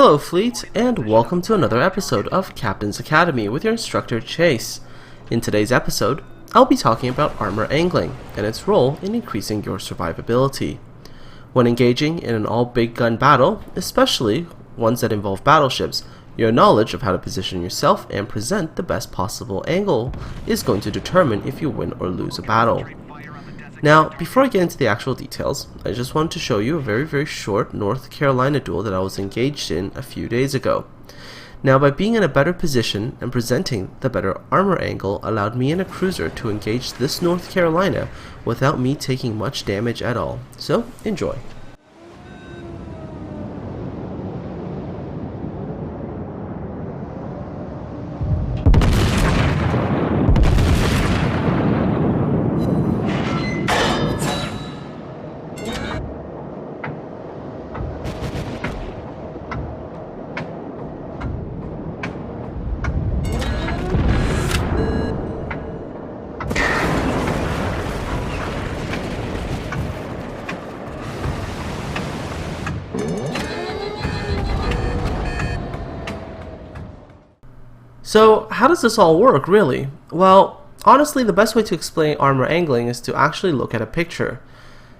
Hello Fleet, and welcome to another episode of Captain's Academy with your instructor Chase. In today's episode, I'll be talking about armor angling and its role in increasing your survivability. When engaging in an all-big gun battle, especially ones that involve battleships, your knowledge of how to position yourself and present the best possible angle is going to determine if you win or lose a battle. Now, before I get into the actual details, I just wanted to show you a very short North Carolina duel that I was engaged in a few days ago. Now, by being in a better position and presenting the better armor angle allowed me and a cruiser to engage this North Carolina without me taking much damage at all. So, enjoy. So, how does this all work, really? Well, honestly, the best way to explain armor angling is to actually look at a picture.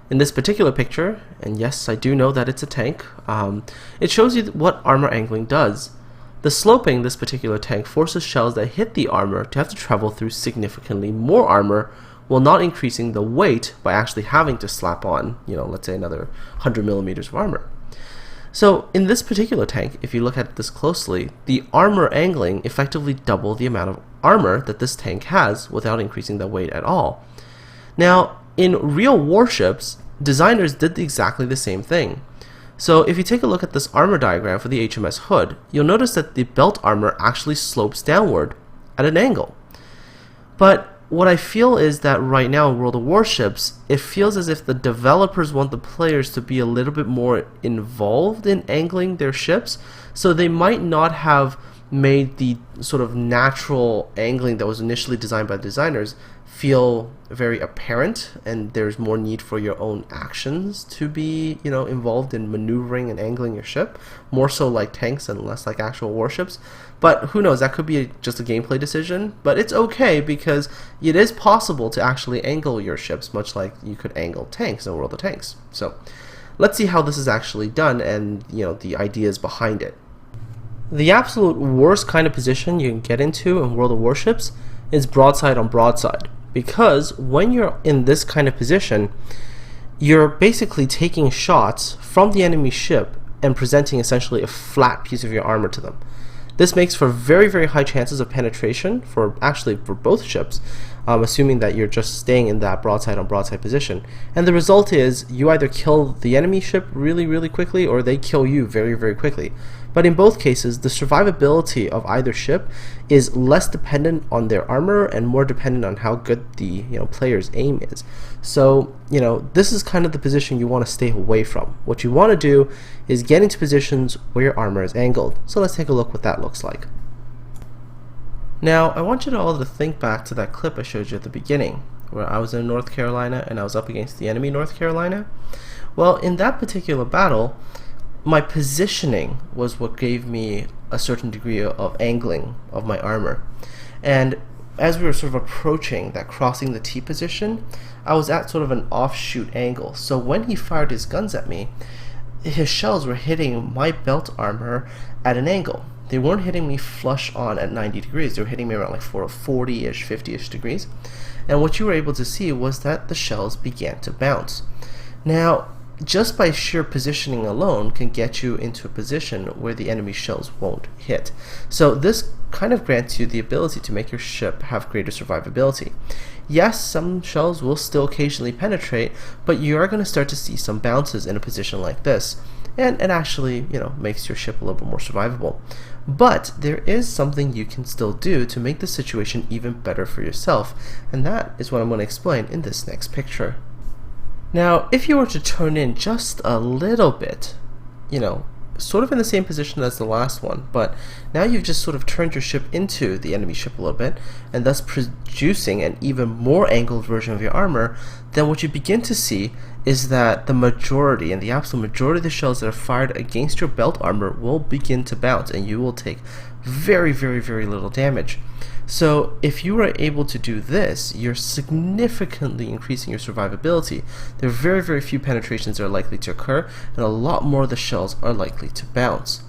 In this particular picture, and yes, I do know that it's a tank, it shows you what armor angling does. The sloping this particular tank forces shells that hit the armor to have to travel through significantly more armor, while not increasing the weight by actually having to slap on, let's say another 100 millimeters of armor. So in this particular tank, if you look at this closely, the armor angling effectively doubled the amount of armor that this tank has without increasing the weight at all. Now, in real warships, designers did exactly the same thing. So if you take a look at this armor diagram for the HMS Hood, you'll notice that the belt armor actually slopes downward at an angle. But what I feel is that right now in World of Warships, it feels as if the developers want the players to be a little bit more involved in angling their ships, so they might not have made the sort of natural angling that was initially designed by the designers feel very apparent, and there's more need for your own actions to be, involved in maneuvering and angling your ship, more so like tanks and less like actual warships. But who knows, that could be just a gameplay decision, but it's okay because it is possible to actually angle your ships much like you could angle tanks in World of Tanks. So let's see how this is actually done and the ideas behind it. The absolute worst kind of position you can get into in World of Warships is broadside on broadside, because when you're in this kind of position, you're basically taking shots from the enemy ship and presenting essentially a flat piece of your armor to them. This makes for very high chances of penetration for both ships, assuming that you're just staying in that broadside on broadside position. And the result is you either kill the enemy ship really quickly, or they kill you very quickly. But in both cases, the survivability of either ship is less dependent on their armor and more dependent on how good the player's aim is. So this is kind of the position you want to stay away from. What you want to do is get into positions where your armor is angled. So let's take a look what that looks like. Now, I want you to all to think back to that clip I showed you at the beginning, where I was in North Carolina and I was up against the enemy North Carolina. Well, in that particular battle, my positioning was what gave me a certain degree of angling of my armor. And as we were sort of approaching that crossing the T position, I was at sort of an offshoot angle. So when he fired his guns at me, his shells were hitting my belt armor at an angle. They weren't hitting me flush on at 90 degrees. They were hitting me around like 40-ish, 50-ish degrees. And what you were able to see was that the shells began to bounce. Now, just by sheer positioning alone can get you into a position where the enemy shells won't hit. So this kind of grants you the ability to make your ship have greater survivability. Yes, some shells will still occasionally penetrate, but you are going to start to see some bounces in a position like this, and it actually makes your ship a little bit more survivable. But there is something you can still do to make the situation even better for yourself, and that is what I'm going to explain in this next picture. Now, if you were to turn in just a little bit, sort of in the same position as the last one, but now you've just sort of turned your ship into the enemy ship a little bit, and thus producing an even more angled version of your armor. Then what you begin to see is that the majority, and the absolute majority of the shells that are fired against your belt armor will begin to bounce, and you will take very, very, very little damage. So if you are able to do this, you're significantly increasing your survivability. There are very, very few penetrations that are likely to occur, and a lot more of the shells are likely to bounce.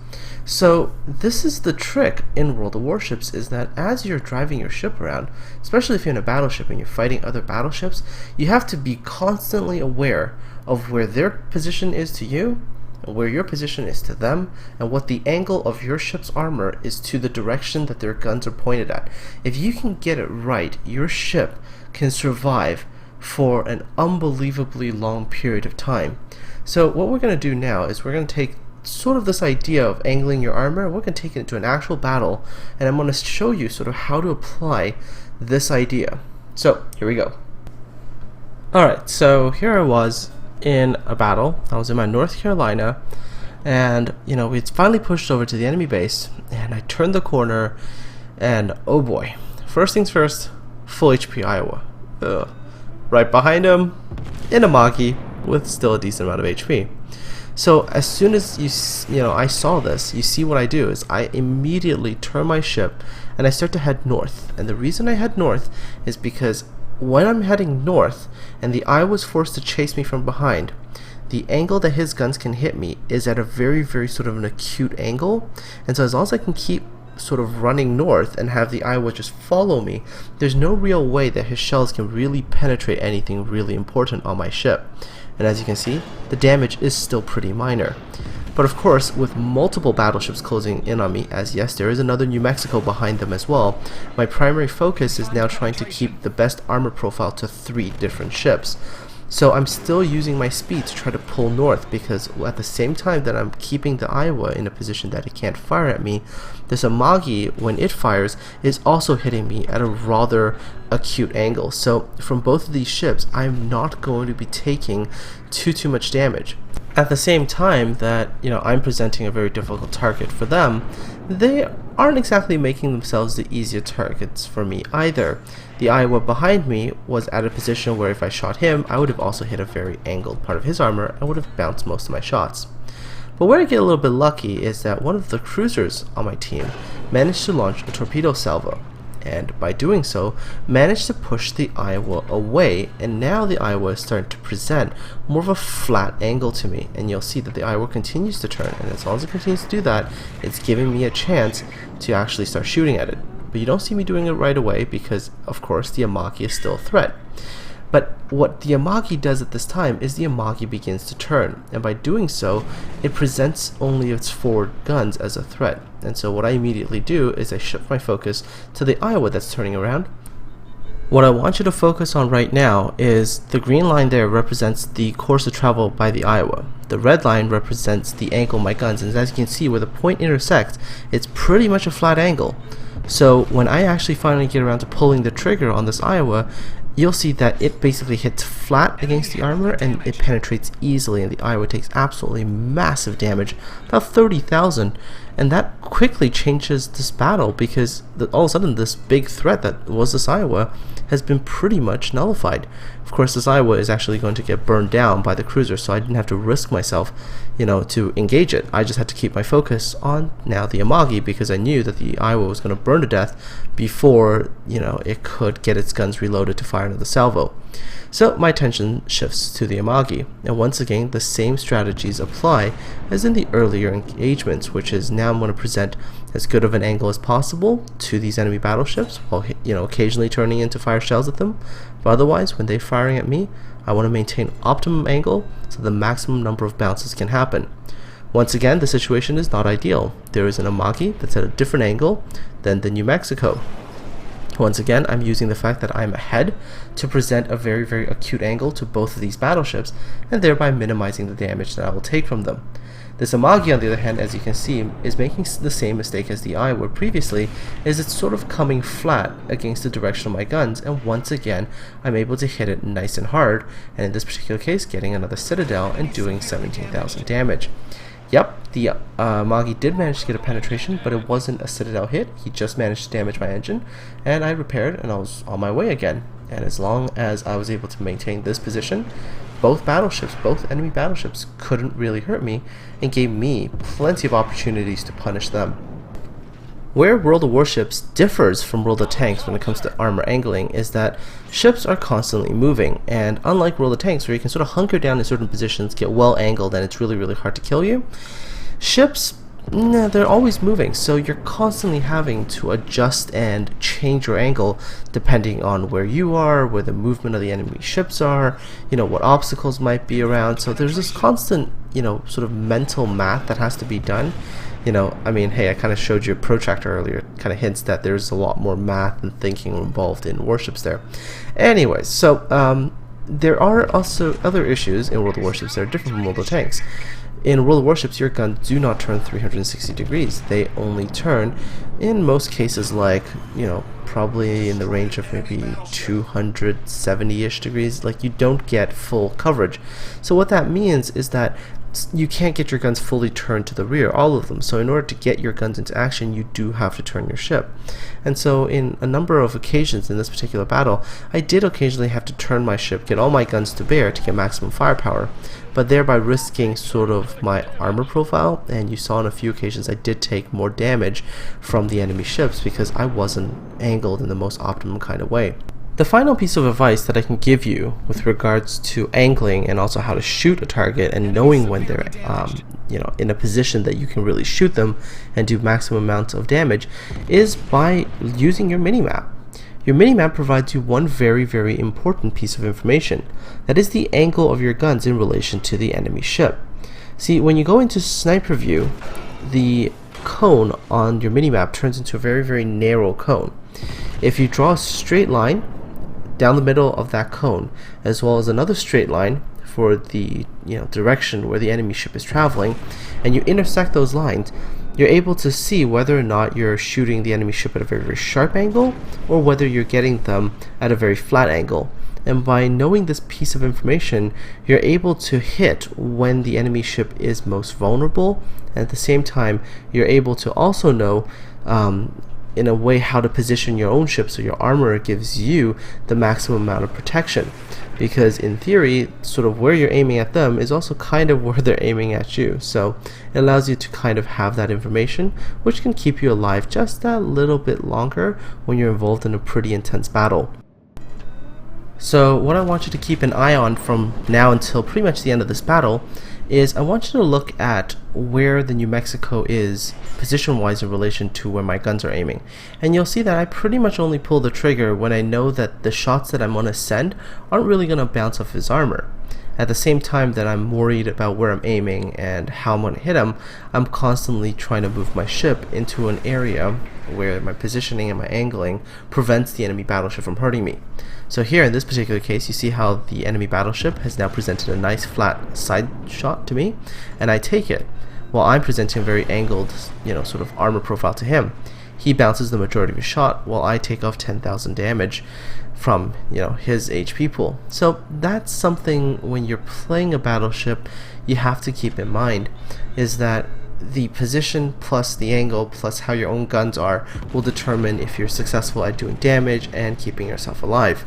So this is the trick in World of Warships, is that as you're driving your ship around, especially if you're in a battleship and you're fighting other battleships, you have to be constantly aware of where their position is to you, where your position is to them, and what the angle of your ship's armor is to the direction that their guns are pointed at. If you can get it right, your ship can survive for an unbelievably long period of time. So what we're going to do now is we're going to take sort of this idea of angling your armor, we're going to take it into an actual battle, and I'm going to show you sort of how to apply this idea. So here we go. Alright, so here I was in a battle. I was in my North Carolina, and we'd finally pushed over to the enemy base, and I turned the corner, and oh boy, first things first, full HP Iowa. Ugh. Right behind him, in a Magi with still a decent amount of HP. So as soon as I saw this, you see what I do is I immediately turn my ship and I start to head north. And the reason I head north is because when I'm heading north and the Iowa's forced to chase me from behind, the angle that his guns can hit me is at a very, very sort of an acute angle. And so as long as I can keep sort of running north and have the Iowa just follow me, there's no real way that his shells can really penetrate anything really important on my ship. And as you can see, the damage is still pretty minor. But of course, with multiple battleships closing in on me, as yes, there is another New Mexico behind them as well, my primary focus is now trying to keep the best armor profile to 3 different ships. So I'm still using my speed to try to pull north, because at the same time that I'm keeping the Iowa in a position that it can't fire at me, this Magi, when it fires, is also hitting me at a rather acute angle. So from both of these ships, I'm not going to be taking too much damage. At the same time that I'm presenting a very difficult target for them, they aren't exactly making themselves the easier targets for me either. The Iowa behind me was at a position where if I shot him, I would have also hit a very angled part of his armor and would have bounced most of my shots. But where I get a little bit lucky is that one of the cruisers on my team managed to launch a torpedo salvo, and by doing so managed to push the Iowa away, and now the Iowa is starting to present more of a flat angle to me, and you'll see that the Iowa continues to turn, and as long as it continues to do that, it's giving me a chance to actually start shooting at it. But you don't see me doing it right away because of course the Magi is still a threat. But what the Magi does at this time is the Magi begins to turn, and by doing so, it presents only its forward guns as a threat. And so what I immediately do is I shift my focus to the Iowa that's turning around. What I want you to focus on right now is the green line there represents the course of travel by the Iowa. The red line represents the angle of my guns, and as you can see where the point intersects, it's pretty much a flat angle. So when I actually finally get around to pulling the trigger on this Iowa, you'll see that it basically hits flat against the armor and it penetrates easily, and the Iowa takes absolutely massive damage, about 30,000, and that quickly changes this battle because all of a sudden this big threat that was this Iowa has been pretty much nullified. Of course, this Iowa is actually going to get burned down by the cruiser, so I didn't have to risk myself to engage it. I just had to keep my focus on now the Magi because I knew that the Iowa was going to burn to death before it could get its guns reloaded to fire another salvo. So my attention shifts to the Magi, and once again the same strategies apply as in the earlier engagements, which is now I'm going to present as good of an angle as possible to these enemy battleships while occasionally turning in to fire shells at them. But otherwise, when they're firing at me, I want to maintain optimum angle so the maximum number of bounces can happen. Once again, the situation is not ideal. There is an Magi that's at a different angle than the New Mexico. Once again, I'm using the fact that I'm ahead to present a very, very acute angle to both of these battleships, and thereby minimizing the damage that I will take from them. This Magi, on the other hand, as you can see, is making the same mistake as the Iowa previously, is it's sort of coming flat against the direction of my guns, and once again, I'm able to hit it nice and hard, and in this particular case, getting another Citadel and doing 17,000 damage. Yep, the Magi did manage to get a penetration, but it wasn't a Citadel hit. He just managed to damage my engine, and I repaired, and I was on my way again. And as long as I was able to maintain this position, both enemy battleships couldn't really hurt me, and gave me plenty of opportunities to punish them. Where World of Warships differs from World of Tanks when it comes to armor angling is that ships are constantly moving, and unlike World of Tanks where you can sort of hunker down in certain positions, get well angled, and it's really hard to kill you, ships, they're always moving, so you're constantly having to adjust and change your angle depending on where you are, where the movement of the enemy ships are, what obstacles might be around. So there's this constant, sort of mental math that has to be done. Hey, I kind of showed you a protractor earlier. It kind of hints that there's a lot more math and thinking involved in warships there. Anyways, so there are also other issues in World of Warships that are different from World of Tanks. In World of Warships, your guns do not turn 360 degrees. They only turn, in most cases, like, probably in the range of maybe 270-ish degrees. Like, you don't get full coverage. So what that means is that you can't get your guns fully turned to the rear, all of them. So in order to get your guns into action, you do have to turn your ship. And so in a number of occasions in this particular battle, I did occasionally have to turn my ship, get all my guns to bear to get maximum firepower, but thereby risking sort of my armor profile. And you saw on a few occasions I did take more damage from the enemy ships because I wasn't angled in the most optimum kind of way. The final piece of advice that I can give you with regards to angling and also how to shoot a target and knowing when they're in a position that you can really shoot them and do maximum amounts of damage is by using your minimap. Your minimap provides you one very important piece of information. That is the angle of your guns in relation to the enemy ship. See, when you go into sniper view, the cone on your minimap turns into a very narrow cone. If you draw a straight line down the middle of that cone, as well as another straight line for the direction where the enemy ship is traveling, and you intersect those lines, you're able to see whether or not you're shooting the enemy ship at a very sharp angle or whether you're getting them at a very flat angle. And by knowing this piece of information, you're able to hit when the enemy ship is most vulnerable, and at the same time you're able to also know in a way how to position your own ship so your armor gives you the maximum amount of protection, because in theory sort of where you're aiming at them is also kind of where they're aiming at you. So it allows you to kind of have that information, which can keep you alive just that little bit longer when you're involved in a pretty intense battle. So what I want you to keep an eye on from now until pretty much the end of this battle is I want you to look at where the New Mexico is position-wise in relation to where my guns are aiming. And you'll see that I pretty much only pull the trigger when I know that the shots that I'm going to send aren't really going to bounce off his armor. At the same time that I'm worried about where I'm aiming and how I'm going to hit him, I'm constantly trying to move my ship into an area where my positioning and my angling prevents the enemy battleship from hurting me. So here in this particular case, you see how the enemy battleship has now presented a nice flat side shot to me, and I take it while I'm presenting a very angled, sort of armor profile to him. He bounces the majority of his shot while I take off 10,000 damage from his HP pool. So that's something when you're playing a battleship you have to keep in mind, is that the position plus the angle plus how your own guns are will determine if you're successful at doing damage and keeping yourself alive.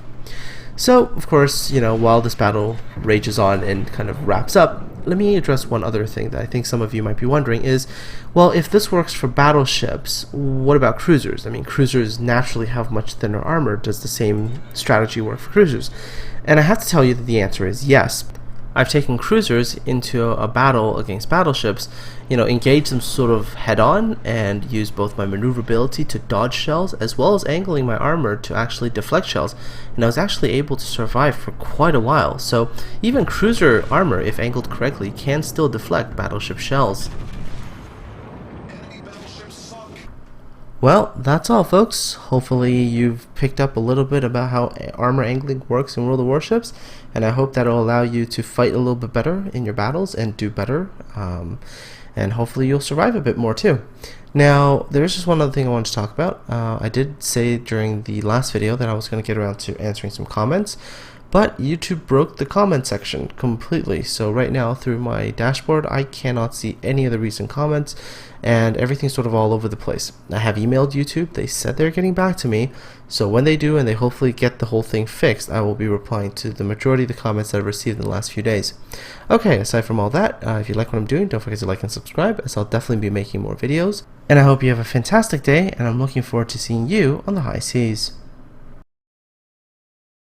So of course, while this battle rages on and kind of wraps up, let me address one other thing that I think some of you might be wondering is, well, if this works for battleships, what about cruisers? I mean, cruisers naturally have much thinner armor. Does the same strategy work for cruisers? And I have to tell you that the answer is yes. I've taken cruisers into a battle against battleships, engaged them sort of head-on and used both my maneuverability to dodge shells as well as angling my armor to actually deflect shells, and I was actually able to survive for quite a while. So even cruiser armor, if angled correctly, can still deflect battleship shells. Well, that's all, folks. Hopefully you've picked up a little bit about how armor angling works in World of Warships, and I hope that will allow you to fight a little bit better in your battles and do better, and hopefully you'll survive a bit more too. Now, there's just one other thing I wanted to talk about. I did say during the last video that I was going to get around to answering some comments, But YouTube broke the comment section completely. So right now through my dashboard, I cannot see any of the recent comments, and everything's sort of all over the place. I have emailed YouTube. They said they're getting back to me. So when they do and they hopefully get the whole thing fixed, I will be replying to the majority of the comments that I've received in the last few days. Okay, aside from all that, if you like what I'm doing, don't forget to like and subscribe, as I'll definitely be making more videos. And I hope you have a fantastic day, and I'm looking forward to seeing you on the high seas.